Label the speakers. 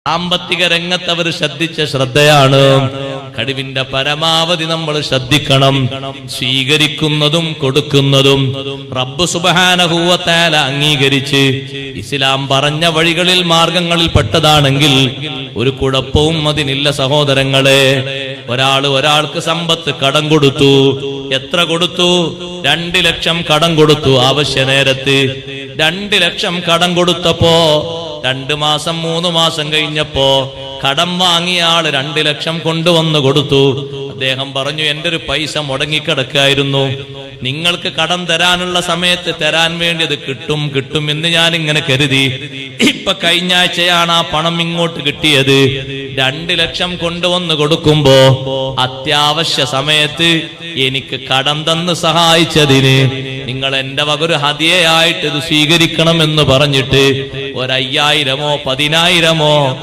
Speaker 1: സാമ്പത്തിക രംഗത്ത് അവർ ശ്രദ്ധിച്ച ശ്രദ്ധയാണ്. കഴിവിന്റെ പരമാവധി നമ്മൾ ശ്രദ്ധിക്കണം. സ്വീകരിക്കുന്നതും കൊടുക്കുന്നതും റബ്ബ് സുബ്ഹാനഹു വ തആല അംഗീകരിച്ച് ഇസ്ലാം പറഞ്ഞ വഴികളിൽ മാർഗങ്ങളിൽ പെട്ടതാണെങ്കിൽ ഒരു കുഴപ്പവും അതിനില്ല സഹോദരങ്ങളെ. ഒരാൾക്ക് സമ്പത്ത് കടം കൊടുത്തു. എത്ര കൊടുത്തു? 2 ലക്ഷം കടം കൊടുത്തു. ആവശ്യ നേരത്ത് 2 ലക്ഷം കടം കൊടുത്തപ്പോ 2 മാസം 3 മാസം കഴിഞ്ഞപ്പോ കടം വാങ്ങിയ ആള് 2 ലക്ഷം കൊണ്ടുവന്ന് കൊടുത്തു. അദ്ദേഹം പറഞ്ഞു, എന്റെ ഒരു പൈസ മുടങ്ങിക്കിടക്കായിരുന്നു, നിങ്ങൾക്ക് കടം തരാനുള്ള സമയത്ത് തരാൻ വേണ്ടി അത് കിട്ടും എന്ന് ഞാൻ ഇങ്ങനെ കരുതി. ഇപ്പൊ കഴിഞ്ഞ ആഴ്ചയാണ് ആ പണം ഇങ്ങോട്ട് കിട്ടിയത്. 2 ലക്ഷം കൊണ്ടുവന്ന് കൊടുക്കുമ്പോ അത്യാവശ്യ സമയത്ത് എനിക്ക് കടം തന്ന് സഹായിച്ചതിന് നിങ്ങൾ എന്റെ വക ഒരു ഹദിയയായിട്ട് ഇത് സ്വീകരിക്കണം എന്ന് പറഞ്ഞിട്ട് 1,000-ഓ 10,000-ഓ